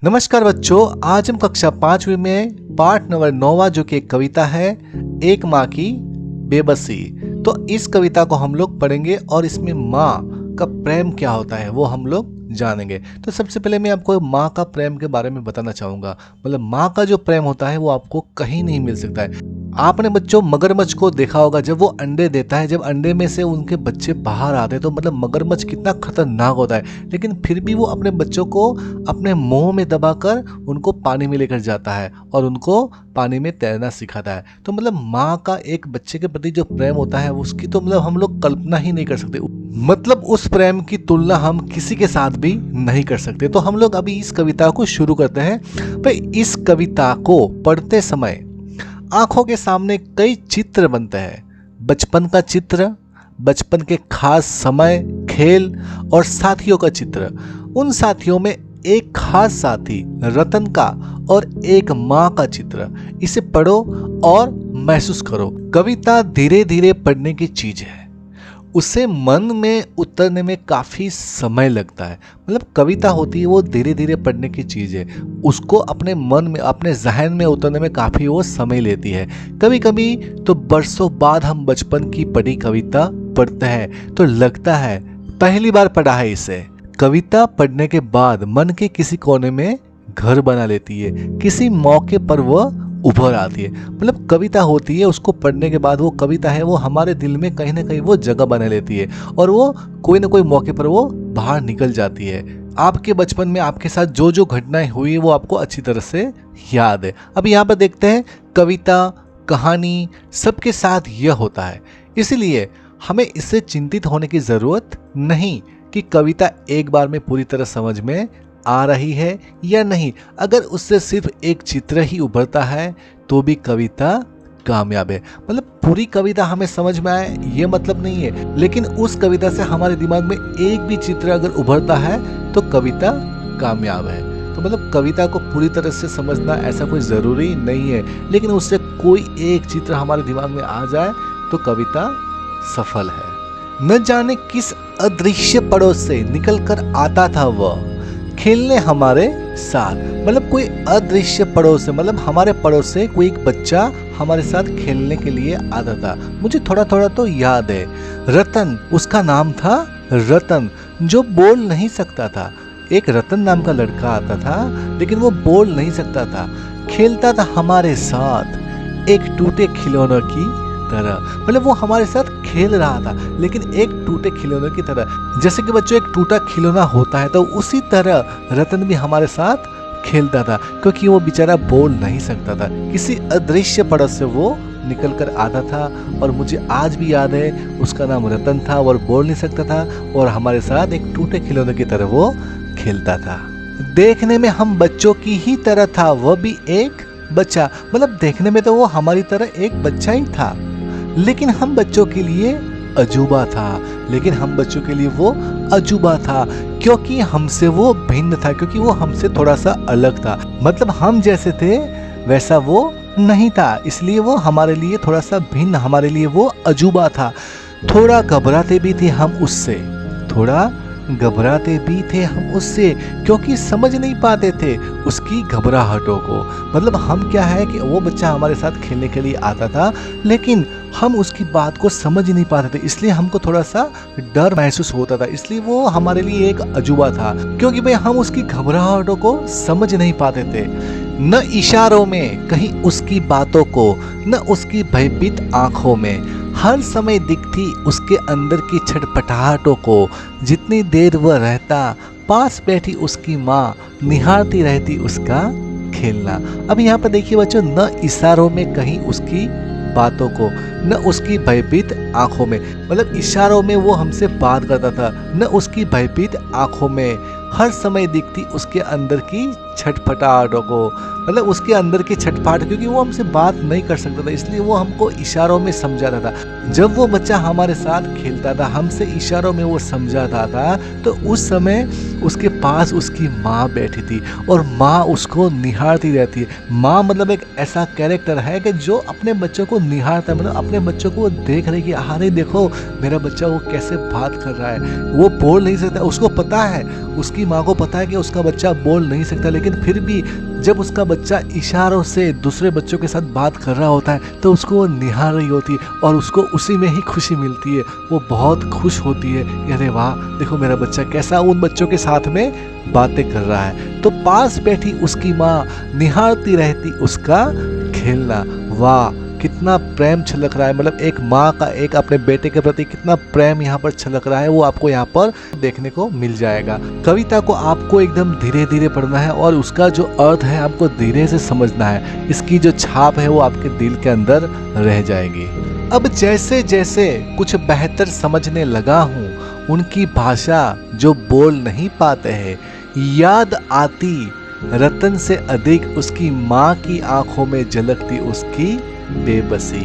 नमस्कार बच्चों, आज हम कक्षा 5वीं में पाठ नंबर 9वां जो कि एक कविता है, एक माँ की बेबसी। तो इस कविता को हम लोग पढ़ेंगे और इसमें माँ का प्रेम क्या होता है वो हम लोग जानेंगे। तो सबसे पहले मैं आपको माँ का प्रेम के बारे में बताना चाहूँगा। मतलब माँ का जो प्रेम होता है वो आपको कहीं नहीं मिल सकता है। आपने बच्चों मगरमच्छ को देखा होगा, जब वो अंडे देता है, जब अंडे में से उनके बच्चे बाहर आते हैं तो मतलब मगरमच्छ कितना खतरनाक होता है, लेकिन फिर भी वो अपने बच्चों को अपने मुंह में दबाकर उनको पानी में लेकर जाता है और उनको पानी में तैरना सिखाता है। तो मतलब माँ का एक बच्चे के प्रति जो प्रेम होता है उसकी तो मतलब हम लोग कल्पना ही नहीं कर सकते। मतलब उस प्रेम की तुलना हम किसी के साथ भी नहीं कर सकते। तो हम लोग अभी इस कविता को शुरू करते हैं। भाई, इस कविता को पढ़ते समय आंखों के सामने कई चित्र बनते हैं। बचपन का चित्र, बचपन के खास समय, खेल और साथियों का चित्र। उन साथियों में एक खास साथी रतन का और एक माँ का चित्र। इसे पढ़ो और महसूस करो। कविता धीरे धीरे पढ़ने की चीज है, उसे मन में उतरने में काफ़ी समय लगता है। मतलब कविता होती है वो धीरे धीरे पढ़ने की चीज़ है, उसको अपने मन में, अपने जहन में उतरने में काफ़ी वो समय लेती है। कभी कभी तो बरसों बाद हम बचपन की पढ़ी कविता पढ़ते हैं तो लगता है पहली बार पढ़ा है इसे। कविता पढ़ने के बाद मन के किसी कोने में घर बना लेती है, किसी मौके पर वह उभर आती है। मतलब कविता होती है, उसको पढ़ने के बाद वो कविता है वो हमारे दिल में कहीं ना कहीं वो जगह बना लेती है और वो कोई ना कोई मौके पर वो बाहर निकल जाती है। आपके बचपन में आपके साथ जो जो घटनाएं हुई वो आपको अच्छी तरह से याद है। अब यहाँ पर देखते हैं, कविता, कहानी सबके साथ यह होता है, इसलिए हमें इससे चिंतित होने की जरूरत नहीं कि कविता एक बार में पूरी तरह समझ में आ रही है या नहीं। अगर उससे सिर्फ एक चित्र ही उभरता है तो भी कविता कामयाब है। मतलब पूरी कविता हमें समझ में आए ये मतलब नहीं है, लेकिन उस कविता से हमारे दिमाग में एक भी चित्र अगर उभरता है तो कविता कामयाब है। तो मतलब कविता को पूरी तरह से समझना ऐसा कोई ज़रूरी नहीं है, लेकिन उससे कोई एक चित्र हमारे दिमाग में आ जाए तो कविता सफल है। न जाने किस अदृश्य पड़ोस से निकल कर आता था वह खेलने हमारे साथ। मतलब कोई अदृश्य पड़ोस से, मतलब हमारे पड़ोस से कोई एक बच्चा हमारे साथ खेलने के लिए आता था। मुझे थोड़ा थोड़ा तो याद है। रतन उसका नाम था, रतन, जो बोल नहीं सकता था। एक रतन नाम का लड़का आता था लेकिन वो बोल नहीं सकता था। खेलता था हमारे साथ एक टूटे खिलौनों की तरह। मतलब वो हमारे साथ खेल रहा था लेकिन एक टूटे खिलौने की तरह। जैसे कि बच्चों एक टूटा खिलौना होता है तो उसी तरह रतन भी हमारे साथ खेलता था, क्योंकि वो बेचारा बोल नहीं सकता था। किसी अदृश्य पड़ोस से वो निकल कर आता था और मुझे आज भी याद है उसका नाम रतन था और बोल नहीं सकता था और हमारे साथ एक टूटे खिलौने की तरह वो खेलता था। देखने में हम बच्चों की ही तरह था, वह भी एक बच्चा। मतलब देखने में तो वो हमारी तरह एक बच्चा ही था, लेकिन हम बच्चों के लिए अजूबा था। लेकिन हम बच्चों के लिए वो अजूबा था क्योंकि हमसे वो भिन्न था, क्योंकि वो हमसे थोड़ा सा अलग था। मतलब हम जैसे थे वैसा वो नहीं था, इसलिए वो हमारे लिए थोड़ा सा भिन्न, हमारे लिए वो अजूबा था। थोड़ा घबराते भी थे हम उससे, थोड़ा घबराते भी थे हम उससे, क्योंकि समझ नहीं पाते थे उसकी घबराहटों को। मतलब हम क्या है कि वो बच्चा हमारे साथ खेलने के लिए आता था लेकिन हम उसकी बात को समझ नहीं पाते थे, इसलिए हमको थोड़ा सा डर महसूस होता था। इसलिए वो हमारे लिए एक अजूबा था, क्योंकि भाई हम उसकी घबराहटों को समझ नहीं पाते थे। न इशारों में कहीं उसकी बातों को, न उसकी भयभीत आंखों में हर समय दिखती उसके अंदर की छटपटाहटों को। जितनी देर वह रहता पास बैठी उसकी माँ निहारती रहती उसका खेलना। अब यहाँ पर देखिए बच्चों, न इशारों में कहीं उसकी बातों को, न उसकी भयभीत आंखों में। मतलब इशारों में वो हमसे बात करता था, न उसकी भयभीत आंखों में हर समय दिखती उसके अंदर की छटपटाहटों को। मतलब उसके अंदर की छटपटाहट, क्योंकि वो हमसे बात नहीं कर सकता था इसलिए वो हमको इशारों में समझाता था। जब वो बच्चा हमारे साथ खेलता था, हमसे इशारों में वो समझाता था, तो उस समय उसके पास उसकी माँ बैठी थी और माँ उसको निहारती रहती है। माँ मतलब एक ऐसा कैरेक्टर है कि जो अपने बच्चों को निहारता है, मतलब अपने बच्चों को देख रही कि अरे देखो मेरा बच्चा वो कैसे बात कर रहा है, वो बोल नहीं सकता, उसको पता है उसकी उसकी माँ को पता है कि उसका बच्चा बोल नहीं सकता, लेकिन फिर भी जब उसका बच्चा इशारों से दूसरे बच्चों के साथ बात कर रहा होता है तो उसको वो निहार रही होती है और उसको उसी में ही खुशी मिलती है। वो बहुत खुश होती है कि अरे वाह, देखो मेरा बच्चा कैसा उन बच्चों के साथ में बातें कर रहा है। तो पास बैठी उसकी माँ निहारती रहती उसका खेलना। वाह, कितना प्रेम छलक रहा है, मतलब एक माँ का एक अपने बेटे के प्रति कितना प्रेम यहाँ पर छलक रहा है, वो आपको यहाँ पर देखने को मिल जाएगा। कविता को आपको एकदम धीरे धीरे पढ़ना है और उसका जो अर्थ है आपको धीरे से समझना है। इसकी जो छाप है वो आपके दिल के अंदर रह जाएगी। अब जैसे जैसे कुछ बेहतर समझने लगा हूँ, उनकी भाषा जो बोल नहीं पाते हैं, याद आती रतन से अधिक उसकी माँ की आंखों में झलकती उसकी बेबसी।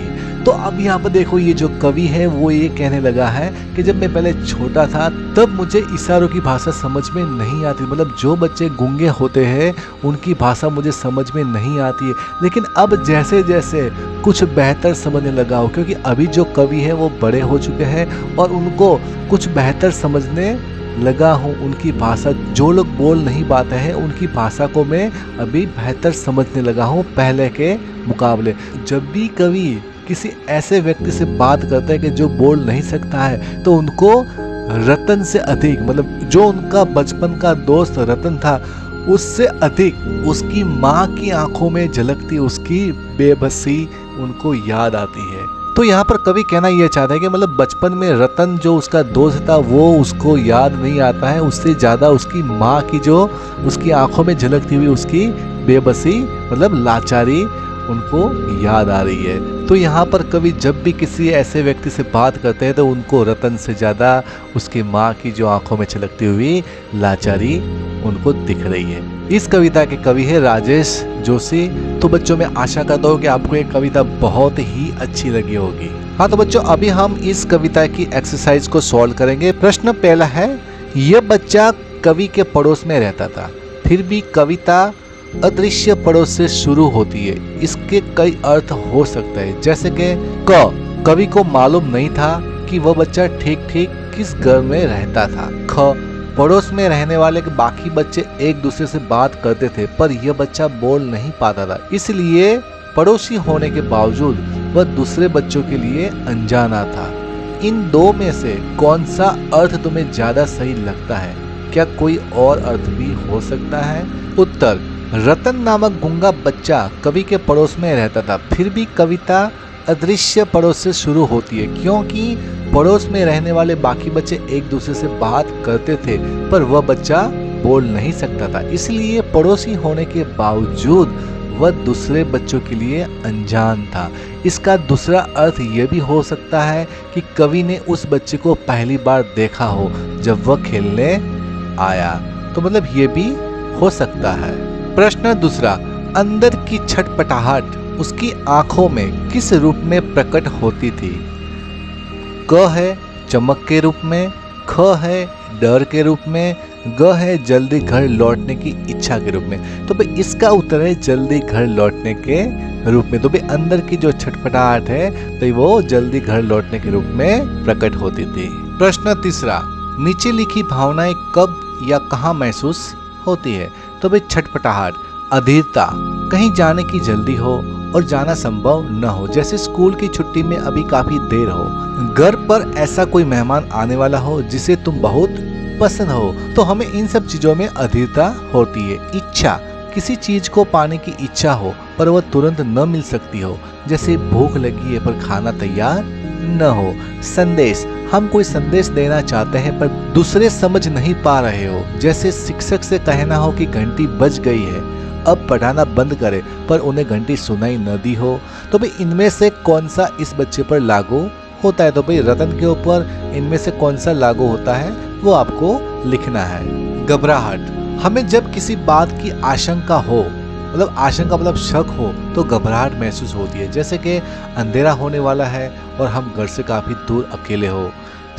तो अब यहाँ पर देखो, ये जो कवि है वो ये कहने लगा है कि जब मैं पहले छोटा था तब मुझे इशारों की भाषा समझ में नहीं आती, मतलब जो बच्चे गूंगे होते हैं उनकी भाषा मुझे समझ में नहीं आती है। लेकिन अब जैसे जैसे कुछ बेहतर समझने लगा हो, क्योंकि अभी जो कवि है वो बड़े हो चुके हैं और उनको कुछ बेहतर समझने लगा हूँ। उनकी भाषा, जो लोग बोल नहीं पाते हैं उनकी भाषा को मैं अभी बेहतर समझने लगा हूँ पहले के मुकाबले। जब भी कवि किसी ऐसे व्यक्ति से बात करता है कि जो बोल नहीं सकता है, तो उनको रतन से अधिक, मतलब जो उनका बचपन का दोस्त रतन था उससे अधिक उसकी माँ की आंखों में झलकती उसकी बेबसी उनको याद आती है। तो यहाँ पर कवि कहना यह चाहता है कि मतलब बचपन में रतन जो उसका दोस्त था वो उसको याद नहीं आता है, उससे ज़्यादा उसकी माँ की जो उसकी आंखों में झलकती हुई उसकी बेबसी, मतलब लाचारी उनको याद आ रही है। तो यहाँ पर कवि जब भी किसी ऐसे व्यक्ति से बात करते हैं तो उनको रतन से ज़्यादा उसकी माँ की जो आंखों में छलकती हुई लाचारी उनको दिख रही है। इस कविता के कवि है राजेश जोशी। तो बच्चों, मैं आशा करता हूँ कि आपको ये कविता बहुत ही अच्छी लगी होगी। हाँ तो बच्चों, अभी हम इस कविता की एक्सरसाइज को सॉल्व करेंगे। प्रश्न पहला है, यह बच्चा कवि के पड़ोस में रहता था, फिर भी कविता अदृश्य पड़ोस से शुरू होती है। इसके कई अर्थ हो सकते हैं, जैसे कि क, कवि को मालूम नहीं था कि वह बच्चा ठीक ठीक किस घर में रहता था। ख, पड़ोस में रहने वाले के बाकी बच्चे एक दूसरे से बात करते थे पर यह बच्चा बोल नहीं पाता था, इसलिए पड़ोसी होने के बावजूद वह दूसरे बच्चों के लिए अनजाना था। इन दो में से कौन सा अर्थ तुम्हें ज्यादा सही लगता है? क्या कोई और अर्थ भी हो सकता है? उत्तर, रतन नामक गूंगा बच्चा कवि के पड़ोस में रहता था, फिर भी कविता अदृश्य पड़ोस से शुरू होती है क्योंकि पड़ोस में रहने वाले बाकी बच्चे एक दूसरे से बात करते थे पर वह बच्चा बोल नहीं सकता था, इसलिए पड़ोसी होने के बावजूद वह दूसरे बच्चों के लिए अनजान था। इसका दूसरा अर्थ यह भी हो सकता है कि कवि ने उस बच्चे को पहली बार देखा हो जब वह खेलने आया, तो मतलब ये भी हो सकता है। प्रश्न दूसरा, अंदर की छटपटाहट उसकी आंखों में किस रूप में प्रकट होती थी? क है चमक के रूप में, ख है डर के रूप में, ग है जल्दी घर लौटने की इच्छा के रूप में। तो भाई इसका उत्तर है जल्दी घर लौटने के रूप में। तो भाई अंदर की जो छटपटाहट है तो वो जल्दी घर लौटने के रूप में प्रकट होती थी। प्रश्न तीसरा, नीचे लिखी भावनाएं कब या कहाँ महसूस होती है? तो भाई छटपटाहट, अधीरता, कहीं जाने की जल्दी हो और जाना संभव न हो, जैसे स्कूल की छुट्टी में अभी काफी देर हो, घर पर ऐसा कोई मेहमान आने वाला हो जिसे तुम बहुत पसंद हो, तो हमें इन सब चीजों में अधीरता होती है। इच्छा, किसी चीज को पाने की इच्छा हो पर वह तुरंत न मिल सकती हो, जैसे भूख लगी है पर खाना तैयार न हो। संदेश, हम कोई संदेश देना चाहते हैं पर दूसरे समझ नहीं पा रहे हो, जैसे शिक्षक से कहना हो कि घंटी बज गई है, अब पढ़ाना बंद करे पर उन्हें घंटी सुनाई न दी हो। तो भाई इनमें से कौन सा इस बच्चे पर लागू होता है? तो भाई रतन के ऊपर इनमें से कौन सा लागू होता है वो आपको लिखना है। घबराहट, हमें जब किसी बात की आशंका हो, मतलब आशंका मतलब शक हो, तो घबराहट महसूस होती है, जैसे कि अंधेरा होने वाला है और हम घर से काफी दूर अकेले हो,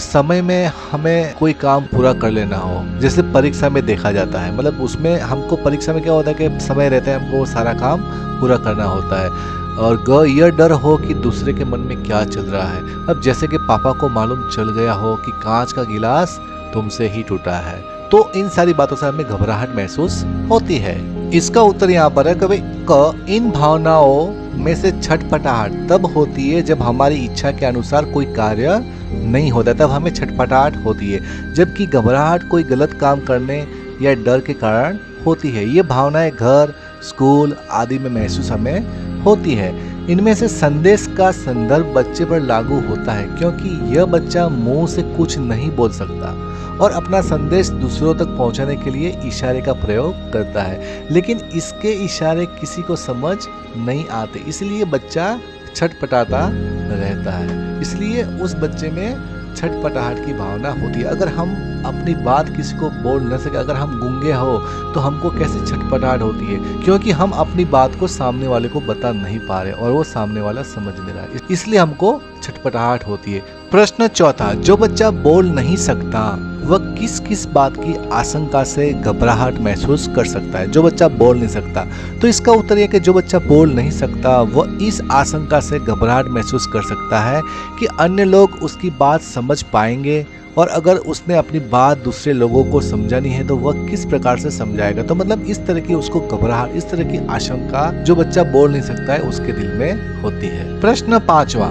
समय में हमें कोई काम पूरा कर लेना हो, जैसे परीक्षा में देखा जाता है, मतलब उसमें हमको परीक्षा में क्या होता है कि समय रहता है, हमको सारा काम पूरा करना होता है। और ग, यह डर हो कि दूसरे के मन में क्या चल रहा है, अब जैसे कि पापा को मालूम चल गया हो कि कांच का गिलास तुमसे ही टूटा है, तो इन सारी बातों से हमें घबराहट महसूस होती है। इसका उत्तर यहाँ पर है कभी क इन भावनाओं में से छटपटाहट तब होती है जब हमारी इच्छा के अनुसार कोई कार्य नहीं होता, तब हमें छटपटाहट होती है। जबकि घबराहट कोई गलत काम करने या डर के कारण होती है। ये भावनाएं घर, स्कूल आदि में महसूस हमें होती है। इनमें से संदेश का संदर्भ बच्चे पर लागू होता है, क्योंकि यह बच्चा मुंह से कुछ नहीं बोल सकता और अपना संदेश दूसरों तक पहुंचाने के लिए इशारे का प्रयोग करता है, लेकिन इसके इशारे किसी को समझ नहीं आते, इसलिए बच्चा छटपटाता रहता है। इसलिए उस बच्चे में छटपटाहट की भावना होती है। अगर हम अपनी बात किसी को बोल न सके, अगर हम गूंगे हो तो हमको कैसे छटपटाहट होती है, क्योंकि हम अपनी बात को सामने वाले को बता नहीं पा रहे और वो सामने वाला समझ नहीं रहा है, इसलिए हमको छटपटाहट होती है। प्रश्न चौथा, जो बच्चा बोल नहीं सकता वह किस किस बात की आशंका से घबराहट महसूस कर सकता है। जो बच्चा बोल नहीं सकता, तो इसका उत्तर यह कि जो बच्चा बोल नहीं सकता वह इस आशंका से घबराहट महसूस कर सकता है कि अन्य लोग उसकी बात समझ पाएंगे, और अगर उसने अपनी बात दूसरे लोगों को समझानी है तो वह किस प्रकार से समझाएगा। तो मतलब इस तरह की उसको घबराहट, इस तरह की आशंका जो बच्चा बोल नहीं सकता है उसके दिल में होती है। प्रश्न पांचवा,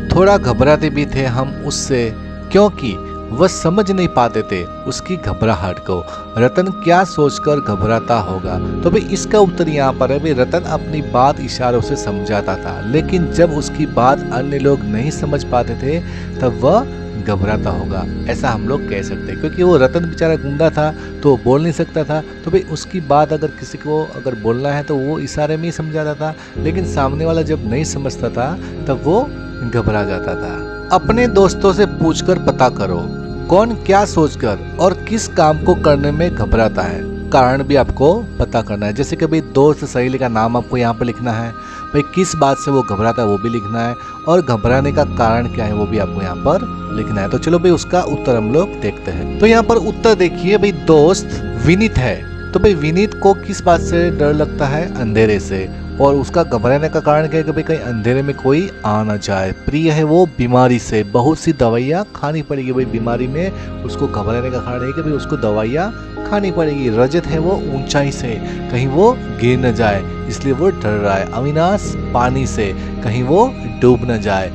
थोड़ा घबराते भी थे हम उससे क्योंकि वह समझ नहीं पाते थे उसकी घबराहट को। रतन क्या सोचकर घबराता होगा? तो भाई इसका उत्तर यहाँ पर है, भाई रतन अपनी बात इशारों से समझाता था, लेकिन जब उसकी बात अन्य लोग नहीं समझ पाते थे तब वह घबराता होगा, ऐसा हम लोग कह सकते हैं। क्योंकि वो रतन बेचारा गूंगा था तो बोल नहीं सकता था, तो भाई उसकी बात अगर किसी को अगर बोलना है तो वो इशारे में ही समझाता था, लेकिन सामने वाला जब नहीं समझता था तब वो घबरा जाता था। अपने दोस्तों से पूछकर पता करो कौन क्या सोचकर और किस काम को करने में घबराता है। कारण भी आपको पता करना है, जैसे कि भाई दोस्त सहेली का नाम आपको यहाँ पर लिखना है, भाई किस बात से वो घबराता है वो भी लिखना है, और घबराने का कारण क्या है वो भी आपको यहाँ पर लिखना है। तो चलो भाई उसका उत्तर हम लोग देखते हैं। तो यहाँ पर उत्तर देखिए, भाई दोस्त विनीत है, तो भाई विनीत को किस बात से डर लगता है? अंधेरे से, और उसका घबराने का कारण क्या है कि भाई कहीं अंधेरे में कोई आ ना जाए। प्रिय है वो बीमारी से, बहुत सी दवाइयाँ खानी पड़ेगी, भाई बीमारी में उसको घबराने का कारण है कि भाई उसको दवाइयाँ खानी पड़ेगी। रजत है वो ऊंचाई से, कहीं वो गिर न जाए इसलिए वो डर रहा है। अविनाश पानी से, कहीं वो डूब न जाए।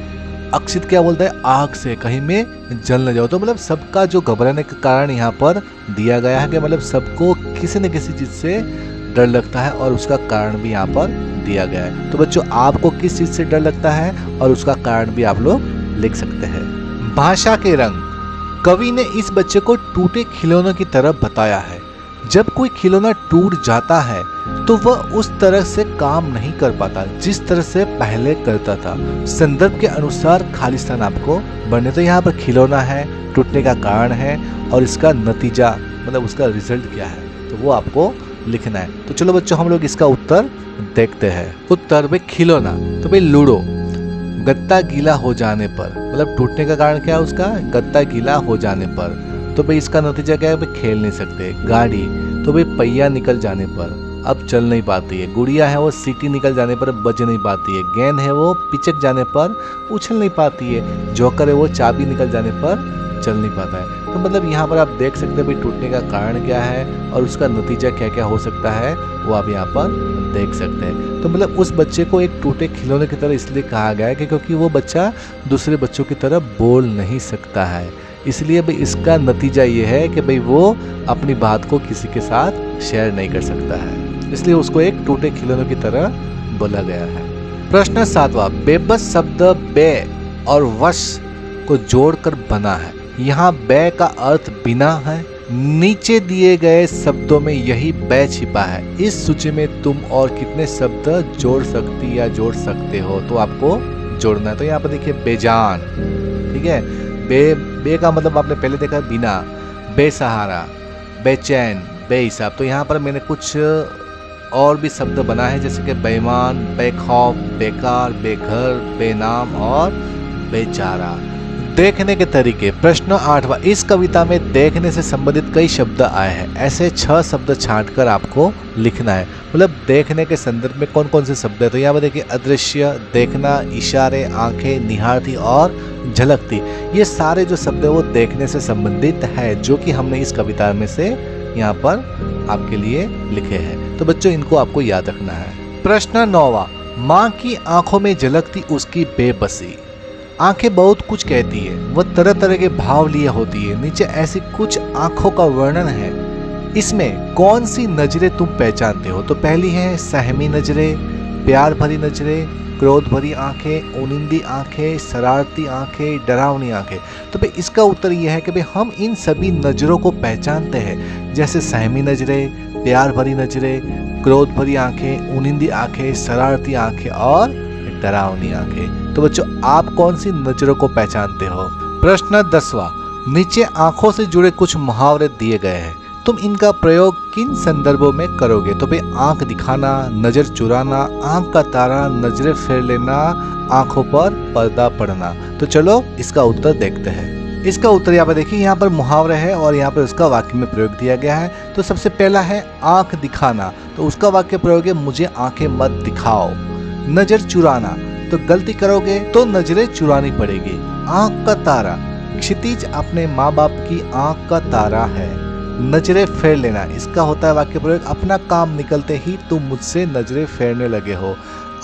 अक्षित क्या बोलता है? आग से, कहीं में जल न जाओ। तो मतलब सबका जो घबराने का कारण यहाँ पर दिया गया है कि मतलब सबको किसी न किसी चीज से डर लगता है और उसका कारण भी यहाँ पर दिया गया है। तो बच्चों आपको किस चीज से डर लगता है और उसका कारण भी आप लोग लिख सकते हैं। भाषा के रंग, कवि ने इस बच्चे को टूटे खिलौनों की तरफ बताया है। जब कोई खिलौना टूट जाता है तो वह उस तरह से काम नहीं कर पाता जिस तरह से पहले करता था। संदर्भ के अनुसार खाली स्थान आपको भरने। तो यहाँ पर खिलौना है, टूटने का कारण है और इसका नतीजा मतलब उसका रिजल्ट क्या है तो वो आपको लिखना है। तो चलो बच्चों हम लोग इसका उत्तर देखते हैं। उत्तर भाई खिलौना, तो भाई लूडो। गत्ता गीला हो जाने पर, मतलब टूटने का कारण क्या है उसका? गत्ता गीला हो जाने पर। तो भाई इसका नतीजा क्या है? भाई खेल नहीं सकते। गाड़ी, तो भाई पहिया निकल जाने पर अब चल नहीं पाती है। गुड़िया है वो सीटी निकल जाने पर बज नहीं पाती है। गेंद है वो पिचक जाने पर उछल नहीं पाती है। जोकर है वो चाबी निकल जाने पर चल नहीं पाता है। तो मतलब यहाँ पर आप देख सकते हैं भाई टूटने का कारण क्या है और उसका नतीजा क्या क्या हो सकता है वो आप यहाँ पर देख सकते हैं। तो मतलब उस बच्चे को एक टूटे खिलौने की तरह इसलिए कहा गया है कि क्योंकि वो बच्चा दूसरे बच्चों की तरह बोल नहीं सकता है, इसलिए भाई इसका नतीजा ये है कि भाई वो अपनी बात को किसी के साथ शेयर नहीं कर सकता है, इसलिए उसको एक टूटे खिलौने की तरह बोला गया है। प्रश्न 7वां, बेबस शब्द बे और वश को जोड़कर बना है। यहाँ बे का अर्थ बिना है। नीचे दिए गए शब्दों में यही बे छिपा है। इस सूची में तुम और कितने शब्द जोड़ सकती या जोड़ सकते हो तो आपको जोड़ना है। तो यहाँ पर देखिए बेजान, ठीक है। बे का मतलब आपने पहले देखा बिना, बेसहारा, बेचैन, बेहिसाब। तो यहाँ पर मैंने कुछ और भी शब्द बना है जैसे कि बेईमान, बेखौफ, बेकार, बेघर, बेनाम और बेचारा। देखने के तरीके। प्रश्न 8वां, इस कविता में देखने से संबंधित कई शब्द आए हैं। ऐसे 6 शब्द छांटकर आपको लिखना है। मतलब देखने के संदर्भ में कौन कौन से शब्द है, तो यहाँ पर देखिए अदृश्य, देखना, इशारे, आंखें, निहारती और झलकती। ये सारे जो शब्द है वो देखने से संबंधित है, जो कि हमने इस कविता में से यहाँ पर आपके लिए लिखे हैं। तो बच्चों इनको आपको याद रखना है। प्रश्न 9वां, माँ की आंखों में झलकती उसकी बेबसी। आंखें बहुत कुछ कहती है, वह तरह तरह के भाव लिए होती है। नीचे ऐसी कुछ आंखों का वर्णन है, इसमें कौन सी नजरें तुम पहचानते हो? तो पहली है सहमी नजरें, प्यार भरी नजरें, क्रोध भरी आंखें, उनिंदी आंखें, शरारती आंखें, डरावनी आंखें। तो भाई इसका उत्तर यह है कि भाई हम इन सभी नजरों को पहचानते हैं, जैसे सहमी नजरें, प्यार भरी नजरें, क्रोध भरी आंखें, उनिंदी आंखें, शरारती आंखें और डरावनी आंखें। तो बच्चों आप कौन सी नजरों को पहचानते हो? प्रश्न 10वां, नीचे आंखों से जुड़े कुछ मुहावरे दिए गए हैं, तुम इनका प्रयोग किन संदर्भों में करोगे? तो भाई आंख दिखाना, नजर चुराना, आंख का तारा, नजरें फेर लेना, आंखों पर पर्दा पड़ना। तो चलो इसका उत्तर देखते हैं। इसका उत्तर यहाँ पर देखिए, यहाँ पर मुहावरा है और यहाँ पर उसका वाक्य में प्रयोग दिया गया है। तो सबसे पहला है आंख दिखाना, तो उसका वाक्य प्रयोग है मुझे आंखें मत दिखाओ। नजर चुराना, तो गलती करोगे तो नजरें चुरानी पड़ेगी। आंख का तारा, क्षितिज अपने माँ बाप की आंख का तारा है। नजरें फेर लेना, इसका होता है वाक्य प्रयोग अपना काम निकलते ही तुम मुझसे नजरें फेरने लगे हो।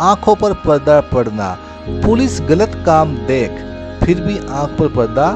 आंखों पर पर्दा पड़ना, पुलिस गलत काम देख फिर भी आंख पर पर्दा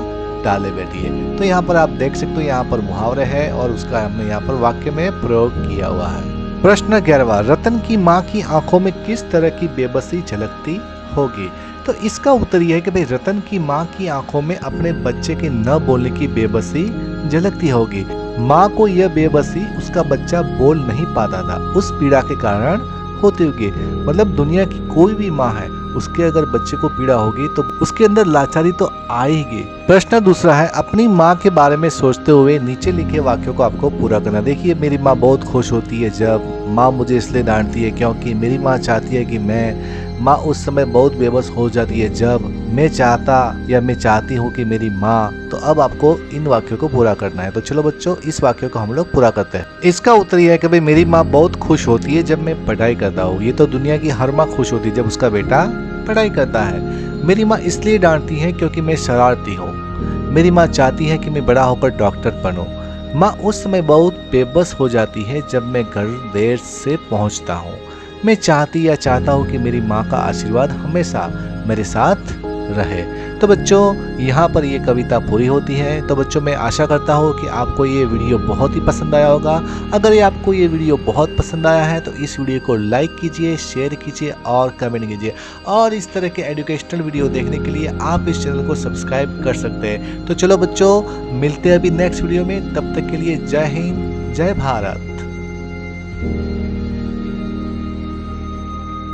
डाले बैठी है। तो यहाँ पर आप देख सकते हो, यहाँ पर मुहावरे है और उसका हमने यहाँ पर वाक्य में प्रयोग किया हुआ है। प्रश्न 11वां, रतन की माँ की आंखों में किस तरह की बेबसी झलकती होगी? तो इसका उत्तर यह है कि भाई रतन की माँ की आंखों में अपने बच्चे के न बोलने की बेबसी झलकती होगी। माँ को यह बेबसी उसका बच्चा बोल नहीं पाता था, उस पीड़ा के कारण होती होगी। मतलब दुनिया की कोई भी माँ है, उसके अगर बच्चे को पीड़ा होगी तो उसके अंदर लाचारी तो आएगी। प्रश्न दूसरा है, अपनी माँ के बारे में सोचते हुए नीचे लिखे वाक्यों को आपको पूरा करना। देखिए मेरी माँ बहुत खुश होती है जब, माँ मुझे इसलिए डांटती है क्योंकि, मेरी माँ चाहती है कि मैं, माँ उस समय बहुत बेबस हो जाती है जब, मैं चाहता या मैं चाहती हूँ कि मेरी माँ। तो अब आपको इन वाक्यों को पूरा करना है। तो चलो बच्चों इस वाक्य को हम लोग पूरा करते हैं। इसका उत्तर यह है कि भाई मेरी माँ बहुत खुश होती है जब मैं पढ़ाई करता हूँ। ये तो दुनिया की हर माँ खुश होती है जब उसका बेटा पढ़ाई करता है। मेरी माँ इसलिए डांटती है क्योंकि मैं शरारती हूँ। मेरी माँ चाहती है कि मैं बड़ा होकर डॉक्टर बनूं। माँ उस समय बहुत बेबस हो जाती है जब मैं घर देर से पहुँचता हूँ। मैं चाहती या चाहता हूँ कि मेरी माँ का आशीर्वाद हमेशा मेरे साथ रहे। तो बच्चों यहाँ पर ये कविता पूरी होती है। तो बच्चों मैं आशा करता हूँ कि आपको ये वीडियो बहुत ही पसंद आया होगा। अगर ये आपको ये वीडियो बहुत पसंद आया है तो इस वीडियो को लाइक कीजिए, शेयर कीजिए और कमेंट कीजिए। और इस तरह के एजुकेशनल वीडियो देखने के लिए आप इस चैनल को सब्सक्राइब कर सकते हैं। तो चलो बच्चों मिलते हैं अभी नेक्स्ट वीडियो में, तब तक के लिए जय हिंद, जय भारत।